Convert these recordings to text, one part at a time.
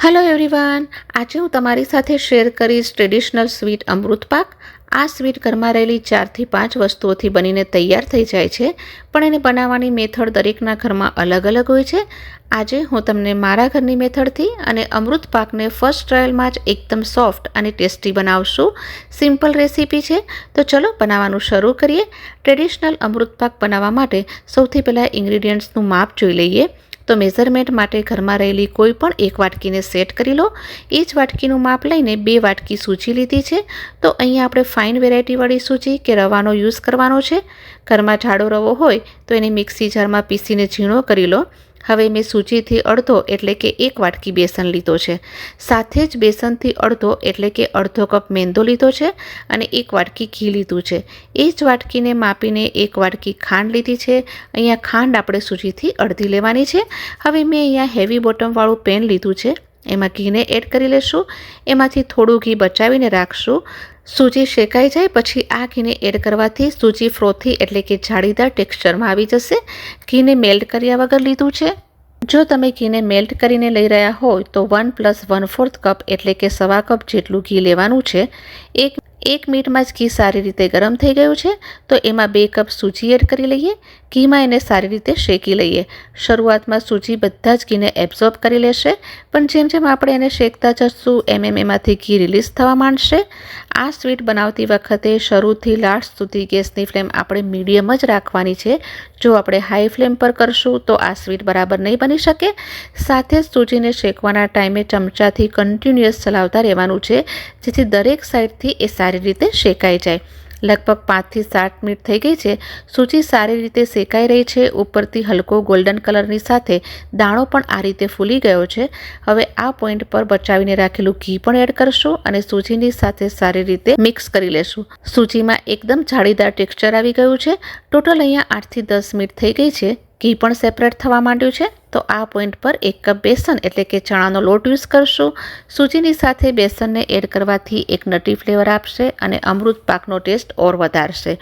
Hello everyone, આજે હું તમારી સાથે શેર કરીશ ટ્રેડિશનલ સ્વીટ અમૃત પાક. આ સ્વીટ ઘરમાં રહેલી 4 થી 5 વસ્તુઓથી બનીને તૈયાર થઈ જાય છે, પણ એને બનાવવાની મેથડ દરેકના ઘરમાં અલગ અલગ હોય છે. આજે હું તમને મારા ઘરની મેથડથી અને અમૃત પાકને ફર્સ્ટ ટ્રાયલમાં જ એકદમ સોફ્ટ અને ટેસ્ટી બનાવશું. સિમ્પલ રેસીપી છે, તો ચલો બનાવવાનું શરૂ કરીએ. ટ્રેડિશનલ અમૃત પાક બનાવવા માટે સૌથી પહેલાં ઇન્ગ્રીડિયન્ટ્સનું માપ જોઈ લઈએ. તો મેઝરમેન્ટ માટે ઘરમાં રહેલી કોઈ પણ એક વાટકીને સેટ કરી લો. એ જ વાટકીનું માપ લઈને 2 વાટકી સૂજી લીધી છે. તો અહીંયા આપણે ફાઇન વેરાયટીવાળી સૂજી કે રવાનો યુઝ કરવાનો છે. ઘરમાં જાડો રવો હોય તો એને મિક્સી જારમાં પીસીને ઝીણો કરી લો. હવે મેં સૂજીથી અડધો એટલે કે 1 વાટકી બેસન લીધો છે. સાથે જ બેસનથી અડધો એટલે કે અડધો કપ મેંદો લીધો છે અને 1 વાટકી ઘી લીધું છે. એ જ વાટકીને માપીને 1 વાટકી ખાંડ લીધી છે. અહીંયા ખાંડ આપણે સૂજીથી અડધી લેવાની છે. હવે મેં અહીંયા હેવી બોટમવાળું પેન લીધું છે. એમાં ઘીને એડ કરી લેશું. એમાંથી થોડું ઘી બચાવીને રાખશું. સૂજી શેકાઈ જાય પછી આ ઘીને એડ કરવાથી સૂજી ફ્રોથી એટલે કે જાળીદાર ટેક્સચરમાં આવી જશે. ઘીને મેલ્ટ કર્યા વગર લીધું છે. જો તમે ઘીને મેલ્ટ કરીને લઈ રહ્યા હોય તો 1 + 1/4 કપ એટલે કે 1/4 કપ જેટલું ઘી લેવાનું છે. એક મિનિટમાં જ ઘી સારી રીતે ગરમ થઈ ગયું છે, તો એમાં 2 કપ સૂજી એડ કરી લઈએ. ઘીમાં એને સારી રીતે શેકી લઈએ. શરૂઆતમાં સૂજી બધા જ ઘીને એબ્ઝોર્બ કરી લેશે, પણ જેમ જેમ આપણે એને શેકતા જશું એમ એમાંથી ઘી રિલીઝ થવા માંડશે. આ સ્વીટ બનાવતી વખતે શરૂથી લાસ્ટ સુધી ગેસની ફ્લેમ આપણે મીડિયમ જ રાખવાની છે. જો આપણે હાઈ ફ્લેમ પર કરશું તો આ સ્વીટ બરાબર નહીં બની શકે. સાથે જ સૂજીને શેકવાના ટાઈમે ચમચાથી કન્ટિન્યુઅસ ચલાવતા રહેવાનું છે, જેથી દરેક સાઈડથી એ સારી રીતે શેકાઈ જાય. લગભગ 5 થી 7 મિનિટ થઈ ગઈ છે. સૂજી સારી રીતે શેકાઈ રહી છે. ઉપરથી હલકો ગોલ્ડન કલરની સાથે દાણો પણ આ રીતે ફૂલી ગયો છે. હવે આ પોઈન્ટ પર બચાવીને રાખેલું ઘી પણ એડ કરશું અને સૂજીની સાથે સારી રીતે મિક્સ કરી લેશું. સૂજીમાં એકદમ જાળીદાર ટેક્સચર આવી ગયું છે. ટોટલ અહીંયા 8 થી 10 મિનિટ થઈ ગઈ છે. ઘી પણ સેપરેટ થવા માંડ્યું છે. તો આ પોઈન્ટ પર 1 કપ બેસન એટલે કે ચણાનો લોટ યુઝ કરશું. સૂજીની સાથે બેસનને એડ કરવાથી એક નટી ફ્લેવર આપશે અને અમૃત પાકનો ટેસ્ટ ઓર વધારશે.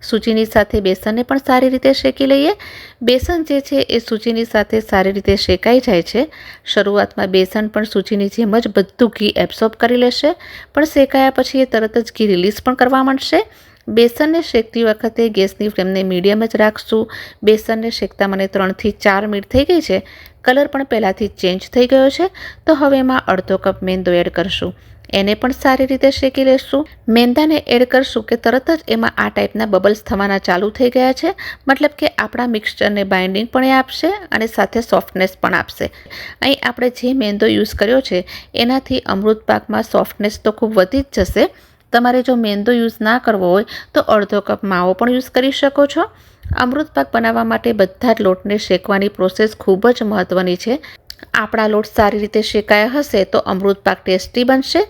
સૂજીની સાથે બેસનને પણ સારી રીતે શેકી લઈએ. બેસન જે છે એ સૂજીની સાથે સારી રીતે શેકાઈ જાય છે. શરૂઆતમાં બેસન પણ સૂજીની જેમ જ બધું ઘી એબ્સોર્બ કરી લેશે, પણ શેકાયા પછી એ તરત જ ઘી રિલીઝ પણ કરવા માંડશે. બેસનને શેકતી વખતે ગેસની ફ્લેમને મીડિયમ જ રાખશું. બેસનને શેકતા મને 3 થી 4 મિનિટ થઈ ગઈ છે. કલર પણ પહેલાંથી ચેન્જ થઈ ગયો છે. તો હવે એમાં અડધો કપ મેંદો એડ કરશું. એને પણ સારી રીતે શેકી લેશું. મેંદાને એડ કરશું કે તરત જ એમાં આ ટાઈપના બબલ્સ થવાના ચાલુ થઈ ગયા છે. મતલબ કે આપણા મિક્સચરને બાઇન્ડિંગ પણ એ આપશે અને સાથે સોફ્ટનેસ પણ આપશે. અહીં આપણે જે મેંદો યુઝ કર્યો છે એનાથી અમૃત પાકમાં સોફ્ટનેસ તો ખૂબ વધી જ જશે. તમારે જો મેંદો યુઝ ના કરવો હોય તો અડધો કપ માવો પણ યુઝ કરી શકો છો. અમૃત પાક બનાવવા માટે બધા જ લોટને શેકવાની પ્રોસેસ ખૂબ જ મહત્ત્વની છે. આપણા લોટ સારી રીતે શેકાયા હશે તો અમૃત પાક ટેસ્ટી બનશે.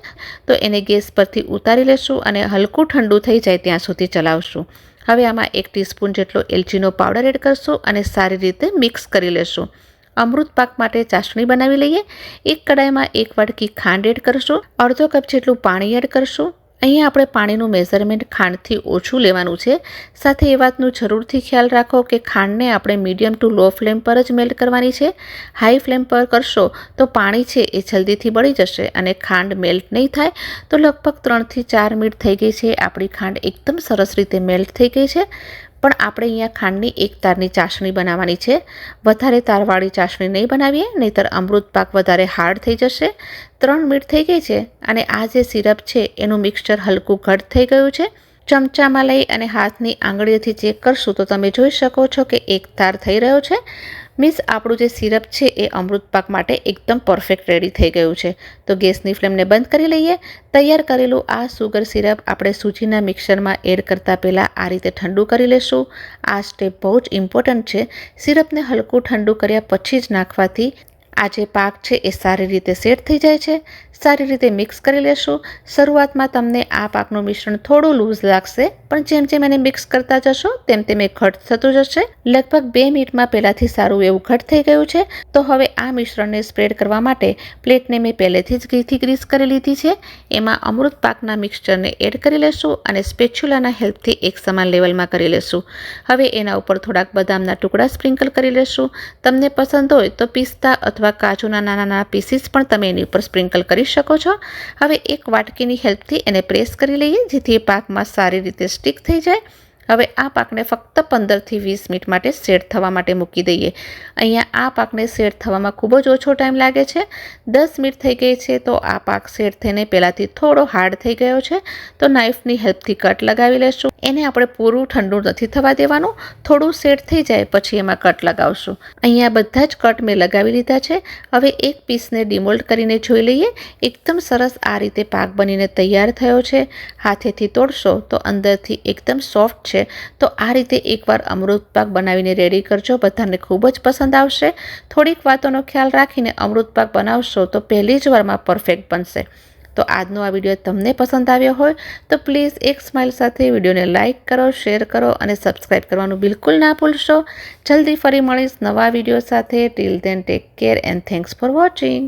તો એને ગેસ પરથી ઉતારી લેશું અને હલકું ઠંડુ થઈ જાય ત્યાં સુધી ચલાવશું. હવે આમાં 1 ટીસ્પૂન જેટલો એલચીનો પાવડર એડ કરશું અને સારી રીતે મિક્સ કરી લેશું. અમૃત પાક માટે ચાસણી બનાવી લઈએ. એક કડાઈમાં 1 વાટકી ખાંડ એડ કરશું. અડધો કપ જેટલું પાણી એડ કરશું. અહીંયા આપણે પાણીનું મેઝરમેન્ટ ખાંડથી ઓછું લેવાનું છે. સાથે એ વાતનું જરૂરથી ખ્યાલ રાખો કે ખાંડને આપણે મીડિયમ ટુ લો ફ્લેમ પર જ મેલ્ટ કરવાની છે. હાઈ ફ્લેમ પર કરશો તો પાણી છે એ જલ્દીથી બળી જશે અને ખાંડ મેલ્ટ નહીં થાય. તો લગભગ 3 થી 4 મિનિટ થઈ ગઈ છે. આપણી ખાંડ એકદમ સરસ રીતે મેલ્ટ થઈ ગઈ છે. પણ આપણે અહીંયા ખાંડની એક તારની ચાસણી બનાવવાની છે. વધારે તારવાળી ચાસણી નહીં બનાવીએ, નહીંતર અમૃત પાક વધારે હાર્ડ થઈ જશે. 3 મિનિટ થઈ ગઈ છે અને આ જે સિરપ છે એનું મિક્સચર હલકું ઘટ થઈ ગયું છે. ચમચામાં લઈ અને હાથની આંગળીઓથી ચેક કરશું તો તમે જોઈ શકો છો કે એક તાર થઈ રહ્યો છે. મીન્સ આપણું જે સિરપ છે એ અમૃત પાક માટે એકદમ પરફેક્ટ રેડી થઈ ગયું છે. તો ગેસની ફ્લેમને બંધ કરી લઈએ. તૈયાર કરેલું આ સુગર સિરપ આપણે સૂજીના મિક્સરમાં એડ કરતાં પહેલાં આ રીતે ઠંડુ કરી લેશું. આ સ્ટેપ બહુ જ ઇમ્પોર્ટન્ટ છે. સિરપને હલકું ઠંડુ કર્યા પછી જ નાખવાથી આ જે પાક છે એ સારી રીતે સેટ થઈ જાય છે. સારી રીતે મિક્સ કરી લેશું. શરૂઆતમાં તમને આ પાકનું મિશ્રણ થોડું લૂઝ લાગશે, પણ જેમ જેમ એને મિક્સ કરતા જશો તેમ તેમ એ ઘટ થતું જશે. લગભગ 2 મિનિટમાં પહેલાંથી સારું એવું ઘટ થઈ ગયું છે. તો હવે આ મિશ્રણને સ્પ્રેડ કરવા માટે પ્લેટને મેં પહેલેથી જ ઘીથી ગ્રીસ કરી લીધી છે. એમાં અમૃત પાકના મિક્સચરને એડ કરી લેશું અને સ્પેચ્યુલાના હેલ્પથી એક સમાન લેવલમાં કરી લેશું. હવે એના ઉપર થોડાક બદામના ટુકડા સ્પ્રિંકલ કરી લેશું. તમને પસંદ હોય તો પિસ્તા અથવા અથવા કાજુના નાના નાના પીસીસ પણ તમે એની ઉપર સ્પ્રિંકલ કરી શકો છો. હવે એક વાટકીની હેલ્પથી એને પ્રેસ કરી લઈએ જેથી એ પાકમાં સારી રીતે સ્ટીક થઈ જાય. હવે આ પાકને ફક્ત 15થી 20 મિનિટ માટે સેટ થવા માટે મૂકી દઈએ. અહીંયા આ પાકને સેટ થવામાં ખૂબ જ ઓછો ટાઈમ લાગે છે. 10 મિનિટ થઈ ગઈ છે તો આ પાક સેટ થઈને પહેલાંથી થોડો હાર્ડ થઈ ગયો છે. તો નાઇફની હેલ્પથી કટ લગાવી લેશું. એને આપણે પૂરું ઠંડુ નથી થવા દેવાનું. થોડું સેટ થઈ જાય પછી એમાં કટ લગાવશું. અહીંયા બધા જ કટ મેં લગાવી લીધા છે. હવે એક પીસને ડિમોલ્ડ કરીને જોઈ લઈએ. એકદમ સરસ આ રીતે પાક બનીને તૈયાર થયો છે. હાથેથી તોડશો તો અંદરથી એકદમ સોફ્ટ છે. તો આ રીતે એકવાર અમૃત પાક બનાવીને રેડી કરજો. બધાને ખૂબ જ પસંદ આવશે. થોડીક વાતોનો ખ્યાલ રાખીને અમૃત પાક બનાવશો તો પહેલી જ વારમાં પરફેક્ટ બનશે. તો આજનો આ વિડીયો તમને પસંદ આવ્યો હોય તો પ્લીઝ એક સ્માઇલ સાથે વિડીયોને લાઇક કરો, શેર કરો અને સબસ્ક્રાઈબ કરવાનું બિલકુલ ના ભૂલશો. જલ્દી ફરી મળીશ નવા વિડીયો સાથે. Till then take care and thanks for watching.